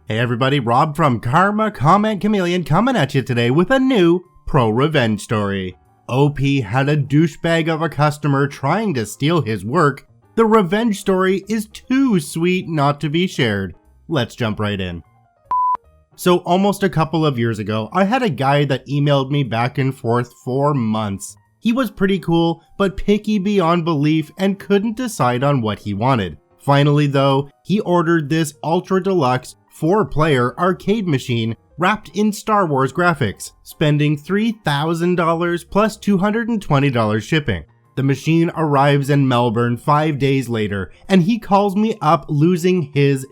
Hey everybody, Rob from Karma Comment Chameleon coming at you today with a new ProRevenge story. OP had a douchebag of a customer trying to steal his work. The revenge story is too sweet not to be shared. Let's jump right in. So almost a couple of years ago, I had a guy that emailed me back and forth for months. He was pretty cool, but picky beyond belief and couldn't decide on what he wanted. Finally though, he ordered this ultra deluxe 4-player arcade machine wrapped in Star Wars graphics, spending $3,000 plus $220 shipping. The machine arrives in Melbourne 5 days later, and he calls me up losing his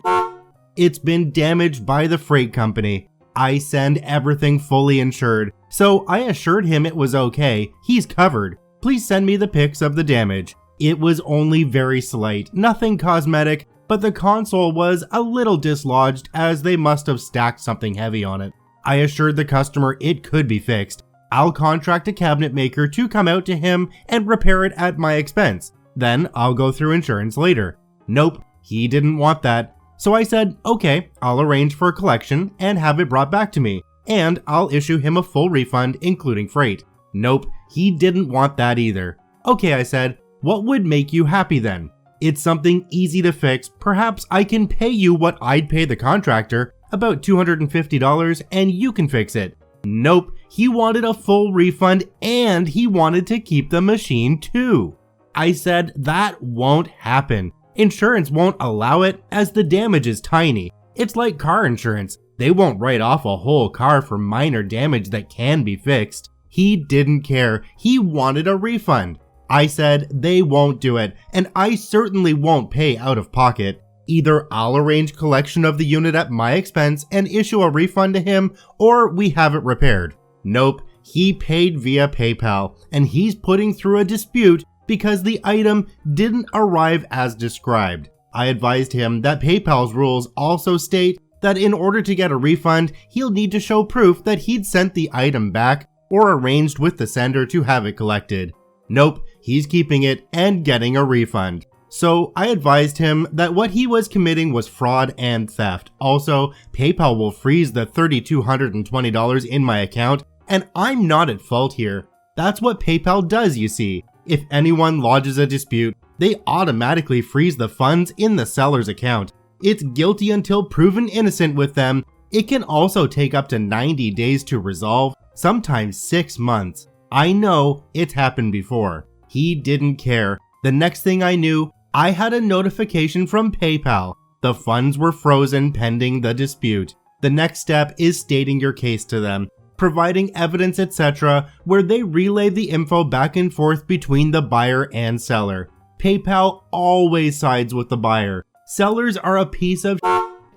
It's been damaged by the freight company. I send everything fully insured, so I assured him it was okay, he's covered. Please send me the pics of the damage. It was only very slight, nothing cosmetic, but the console was a little dislodged as they must have stacked something heavy on it. I assured the customer it could be fixed. I'll contract a cabinet maker to come out to him and repair it at my expense. Then I'll go through insurance later. Nope, he didn't want that. So I said, okay, I'll arrange for a collection and have it brought back to me, and I'll issue him a full refund including freight. Nope, he didn't want that either. Okay, I said, what would make you happy then? It's something easy to fix. Perhaps I can pay you what I'd pay the contractor, about $250, and you can fix it. Nope, he wanted a full refund and he wanted to keep the machine too. I said that won't happen. Insurance won't allow it as the damage is tiny. It's like car insurance. They won't write off a whole car for minor damage that can be fixed. He didn't care. He wanted a refund. I said they won't do it, and I certainly won't pay out of pocket. Either I'll arrange collection of the unit at my expense and issue a refund to him, or we have it repaired. Nope, he paid via PayPal, and he's putting through a dispute because the item didn't arrive as described. I advised him that PayPal's rules also state that in order to get a refund, he'll need to show proof that he'd sent the item back or arranged with the sender to have it collected. Nope, he's keeping it and getting a refund. So I advised him that what he was committing was fraud and theft. Also, PayPal will freeze the $3,220 in my account, and I'm not at fault here. That's what PayPal does, you see. If anyone lodges a dispute, they automatically freeze the funds in the seller's account. It's guilty until proven innocent with them. It can also take up to 90 days to resolve, sometimes 6 months. I know it's happened before. He didn't care. The next thing I knew, I had a notification from PayPal. The funds were frozen pending the dispute. The next step is stating your case to them, providing evidence, etc., where they relay the info back and forth between the buyer and seller. PayPal always sides with the buyer. Sellers are a piece of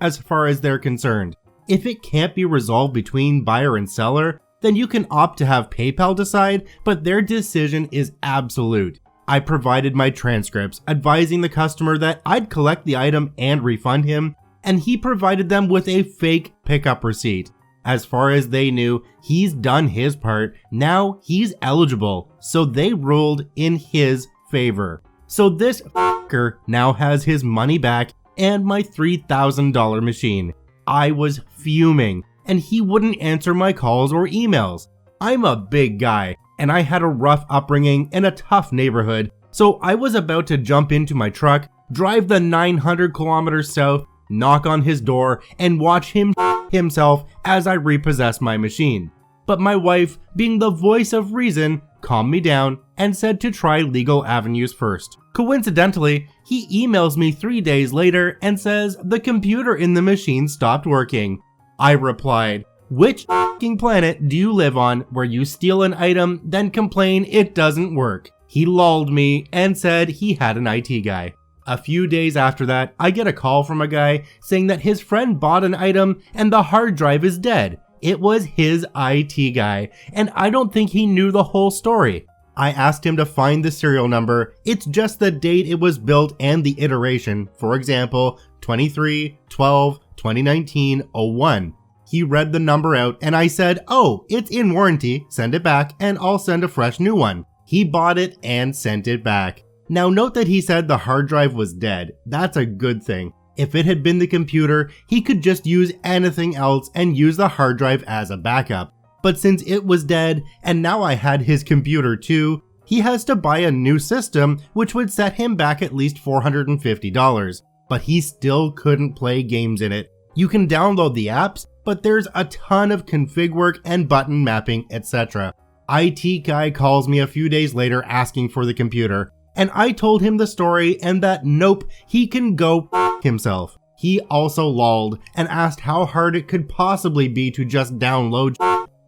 as far as they're concerned. If it can't be resolved between buyer and seller, then you can opt to have PayPal decide, but their decision is absolute. I provided my transcripts advising the customer that I'd collect the item and refund him, and he provided them with a fake pickup receipt. As far as they knew, he's done his part. Now he's eligible, so they ruled in his favor. So this fucker now has his money back and my $3,000 machine. I was fuming, and he wouldn't answer my calls or emails. I'm a big guy, and I had a rough upbringing in a tough neighborhood, so I was about to jump into my truck, drive the 900 kilometers south, knock on his door, and watch him himself as I repossess my machine. But my wife, being the voice of reason, calmed me down and said to try legal avenues first. Coincidentally, he emails me 3 days later and says the computer in the machine stopped working. I replied, which f***ing planet do you live on where you steal an item then complain it doesn't work? He lulled me and said he had an IT guy. A few days after that, I get a call from a guy saying that his friend bought an item and the hard drive is dead. It was his IT guy, and I don't think he knew the whole story. I asked him to find the serial number. It's just the date it was built and the iteration, for example, 23/12/2019-01. He read the number out and I said, oh, it's in warranty, send it back and I'll send a fresh new one. He bought it and sent it back. Now note that he said the hard drive was dead. That's a good thing. If it had been the computer, he could just use anything else and use the hard drive as a backup. But since it was dead, and now I had his computer too, he has to buy a new system, which would set him back at least $450. But he still couldn't play games in it. You can download the apps, but there's a ton of config work and button mapping, etc. IT guy calls me a few days later asking for the computer, and I told him the story and that nope, he can go himself. He also lolled and asked how hard it could possibly be to just download.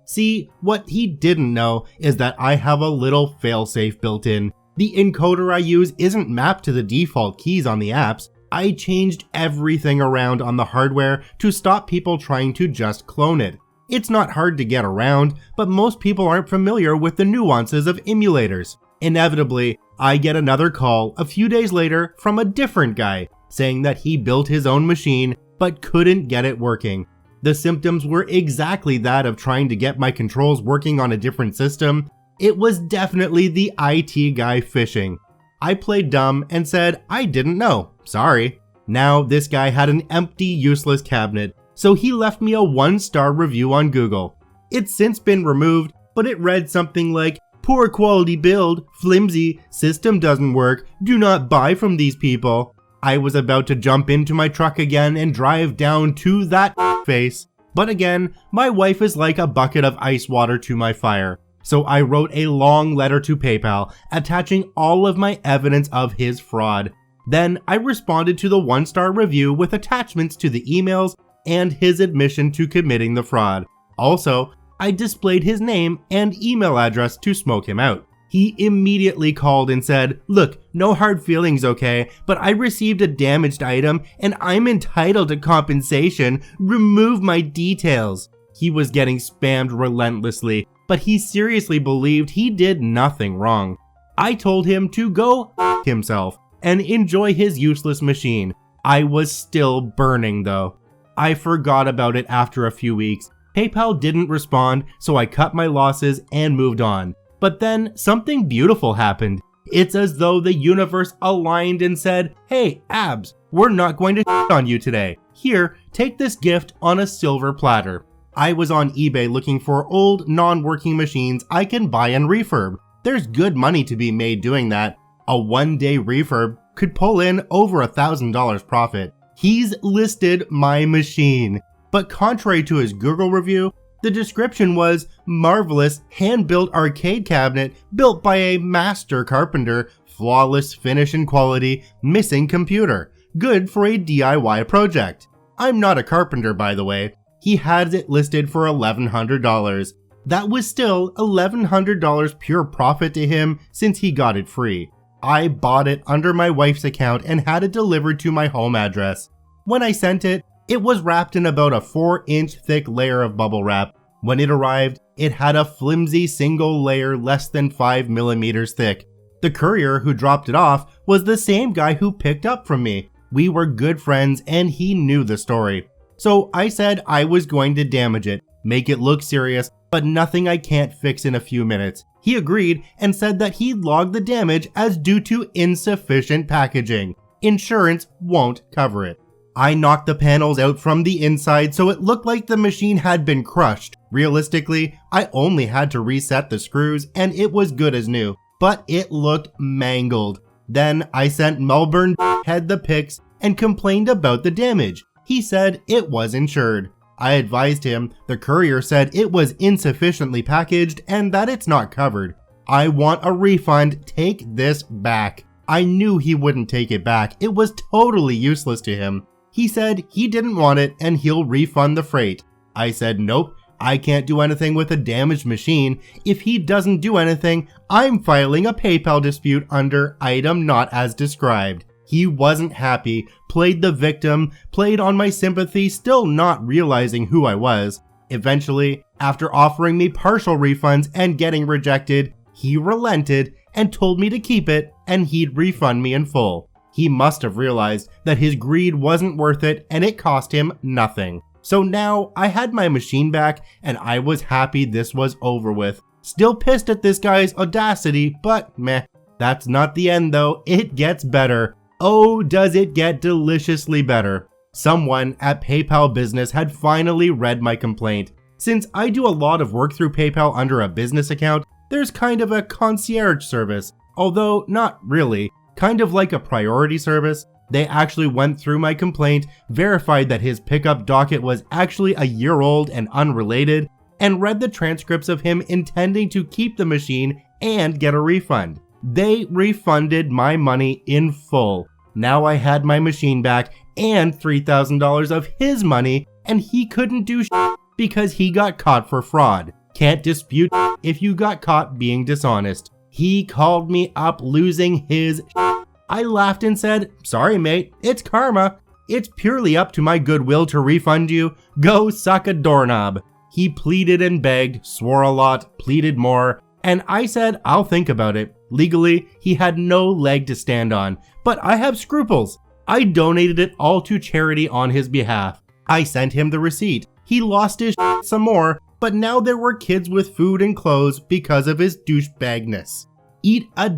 See, what he didn't know is that I have a little failsafe built in. The encoder I use isn't mapped to the default keys on the apps. I changed everything around on the hardware to stop people trying to just clone it. It's not hard to get around, but most people aren't familiar with the nuances of emulators. Inevitably, I get another call a few days later from a different guy saying that he built his own machine but couldn't get it working. The symptoms were exactly that of trying to get my controls working on a different system. It was definitely the IT guy fishing. I played dumb and said I didn't know, sorry. Now this guy had an empty, useless cabinet, so he left me a 1-star review on Google. It's since been removed, but it read something like, "Poor quality build, flimsy, system doesn't work, do not buy from these people." I was about to jump into my truck again and drive down to that face, but again, my wife is like a bucket of ice water to my fire. So I wrote a long letter to PayPal attaching all of my evidence of his fraud. Then I responded to the 1-star review with attachments to the emails and his admission to committing the fraud. Also, I displayed his name and email address to smoke him out. He immediately called and said, "Look, no hard feelings, okay, but I received a damaged item and I'm entitled to compensation. Remove my details." He was getting spammed relentlessly, but he seriously believed he did nothing wrong. I told him to go himself and enjoy his useless machine. I was still burning though. I forgot about it after a few weeks. PayPal didn't respond, so I cut my losses and moved on. But then something beautiful happened. It's as though the universe aligned and said, "Hey, Abs, we're not going to on you today. Here, take this gift on a silver platter." I was on eBay looking for old, non-working machines I can buy and refurb. There's good money to be made doing that. A 1-day refurb could pull in over $1,000 profit. He's listed my machine. But contrary to his Google review, the description was marvelous hand-built arcade cabinet built by a master carpenter, flawless finish and quality, missing computer, good for a DIY project. I'm not a carpenter, by the way. He had it listed for $1,100. That was still $1,100 pure profit to him since he got it free. I bought it under my wife's account and had it delivered to my home address. When I sent it, it was wrapped in about a 4-inch thick layer of bubble wrap. When it arrived, it had a flimsy single layer less than 5 millimeters thick. The courier who dropped it off was the same guy who picked up from me. We were good friends and he knew the story. So I said I was going to damage it, make it look serious, but nothing I can't fix in a few minutes. He agreed and said that he'd log the damage as due to insufficient packaging. Insurance won't cover it. I knocked the panels out from the inside so it looked like the machine had been crushed. Realistically, I only had to reset the screws and it was good as new, but it looked mangled. Then I sent Melbourne head the pics and complained about the damage. He said it was insured. I advised him the courier said it was insufficiently packaged and that it's not covered. I want a refund, take this back. I knew he wouldn't take it back, it was totally useless to him. He said he didn't want it and he'll refund the freight. I said nope, I can't do anything with a damaged machine. If he doesn't do anything, I'm filing a PayPal dispute under item not as described. He wasn't happy, played the victim, played on my sympathy, still not realizing who I was. Eventually, after offering me partial refunds and getting rejected, he relented and told me to keep it and he'd refund me in full. He must have realized that his greed wasn't worth it and it cost him nothing. So now I had my machine back and I was happy this was over with. Still pissed at this guy's audacity, but meh. That's not the end though, it gets better. Oh, does it get deliciously better. Someone at PayPal Business had finally read my complaint. Since I do a lot of work through PayPal under a business account, there's kind of a concierge service, although not really, kind of like a priority service. They actually went through my complaint, verified that his pickup docket was actually a year old and unrelated, and read the transcripts of him intending to keep the machine and get a refund. They refunded my money in full. Now I had my machine back and $3,000 of his money, and he couldn't do shit because he got caught for fraud. Can't dispute if you got caught being dishonest. He called me up losing his shit. I laughed and said, "Sorry mate, it's karma. It's purely up to my goodwill to refund you. Go suck a doorknob." He pleaded and begged, swore a lot, pleaded more, and I said I'll think about it. Legally, he had no leg to stand on, but I have scruples. I donated it all to charity on his behalf. I sent him the receipt. He lost his shit some more, but now there were kids with food and clothes because of his douchebagness. Eat a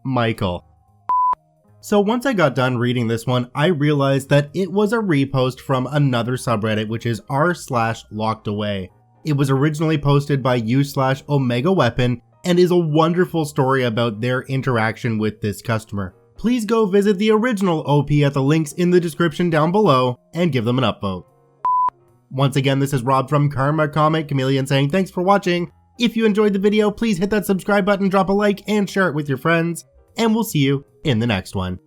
Michael. So once I got done reading this one, I realized that it was a repost from another subreddit, which is r/lockedaway. It was originally posted by u/omegaweapon and is a wonderful story about their interaction with this customer. Please go visit the original OP at the links in the description down below and give them an upvote. Once again, this is Rob from Karma Comment Chameleon saying thanks for watching. If you enjoyed the video, please hit that subscribe button, drop a like, and share it with your friends. And we'll see you in the next one.